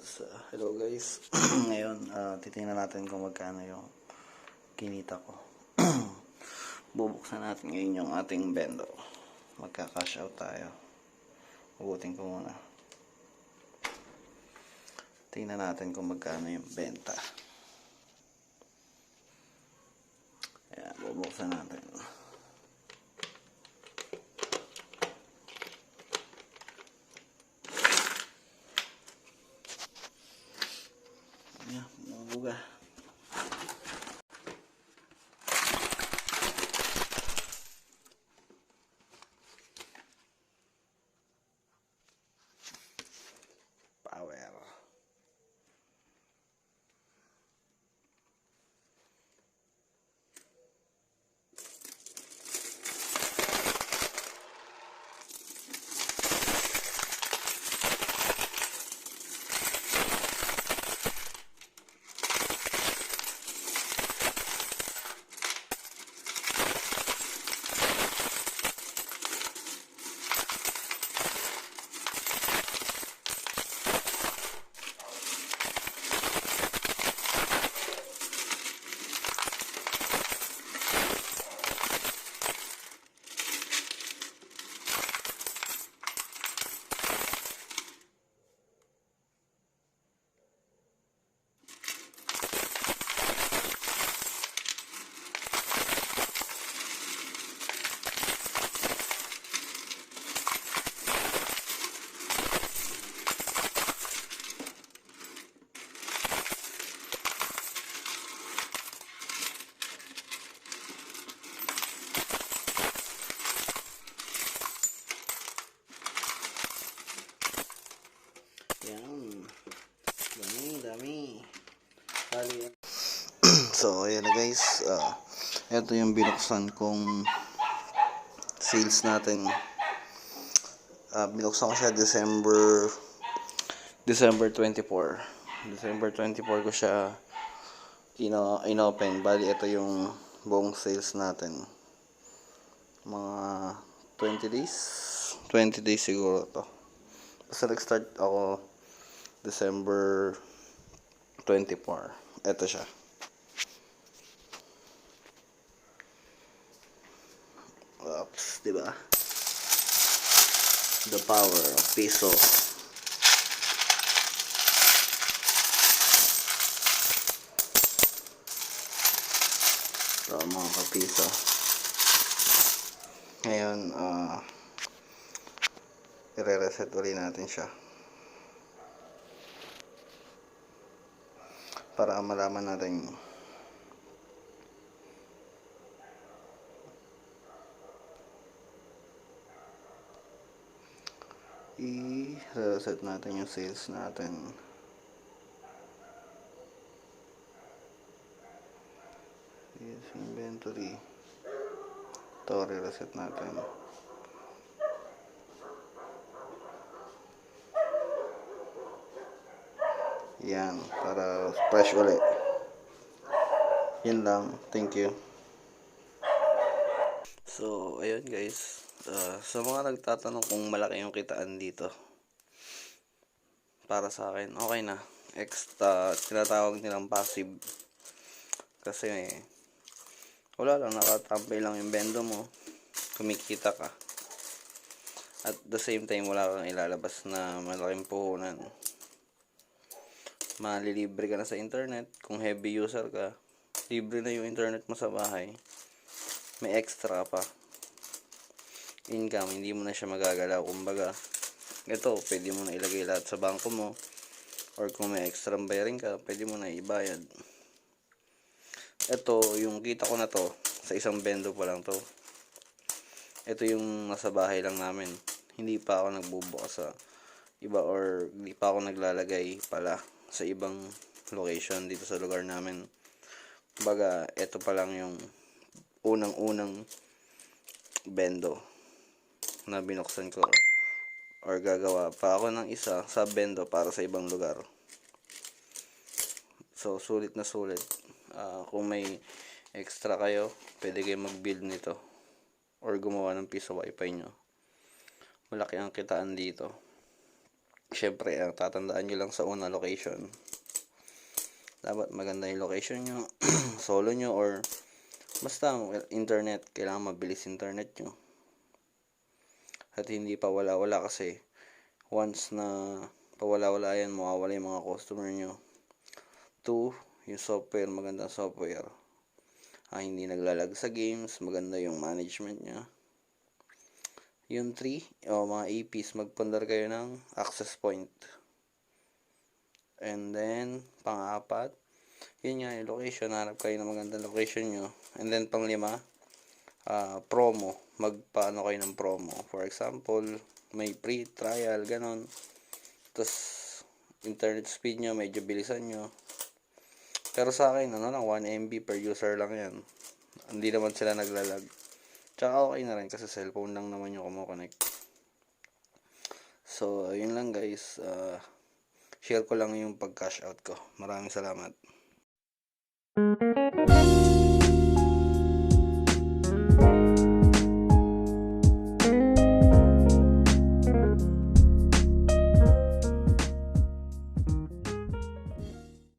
Hello guys. Ngayon, titingnan natin kung magkano yung kinita ko. Bubuksan natin ngayon yung ating vendo. Magka-cash out tayo. Ubutin ko muna. Tingnan natin kung magkano yung benta. Ayan, bubuksan natin. Ayan, mabuga. Power. Yan. Dami. Bali. So, ayan na guys. Ito yung binuksan kong sales natin. Binuksan ko siya December 24. December 24 ko siya inopen. Bali, ito yung buong sales natin. Mga 20 days. 20 days siguro to. Basta nag-start ako December 24. Ito siya. Oops, diba? The power of piso. So, mga kapiso. Ngayon, i-reset ulit natin siya. Para malaman natin i-reset natin yung sales natin. Yes, inventory. Ito, i-reset natin. Yan, para fresh ulit. Yan lang. Thank you. So, ayun guys. Sa mga nagtatanong kung malaki yung kitaan dito, para sa akin, okay na. Extra, tinatawag nilang passive. Kasi, wala lang, nakatampay lang yung bendo mo. Kumikita ka. At the same time, wala kang ilalabas na malaking puhunan. Malilibre ka na sa internet. Kung heavy user ka, libre na yung internet mo sa bahay. May extra pa income, hindi mo na siya magagalaw. Kumbaga, ito, pwede mo na ilagay lahat sa bangko mo, or kung may extra bayarin ka, pwede mo na ibayad. Ito, yung kita ko na to, sa isang bendo pa lang to. Ito yung nasa bahay lang namin. Hindi pa ako nagbubukas sa iba, or hindi pa ako naglalagay pala sa ibang location dito sa lugar namin. Baga, ito pa lang yung unang-unang bendo na binuksan ko, or gagawa pa ako ng isa sa bendo para sa ibang lugar. So, sulit na sulit. Kung may extra kayo, pwede kayo mag-build nito or gumawa ng piso wifi nyo. Malaki ang kitaan dito. Syempre, tatandaan nyo lang sa una location. Dapat maganda yung location nyo, solo nyo, or basta internet. Kailangan mabilis internet nyo. At hindi pa wala-wala kasi once na pawala-wala yan, mawawala yung mga customer nyo. 2, yung software, magandang software. Hindi naglalag sa games, maganda yung management nya. Yung 3, mga APs, magpundar kayo ng access point. And then, pang-apat, yun nga yung location, hanap kayo ng magandang location nyo. And then, pang-5, promo, magpaano kayo ng promo. For example, may free trial, ganon. Tapos, internet speed nyo, medyo bilisan nyo. Pero sa akin, 1 MB per user lang yan. Hindi naman sila naglalag. Tsaka okay na rin kasi cellphone lang naman yung kumo-connect. So, yun lang guys. Share ko lang yung pag-cash out ko. Maraming salamat.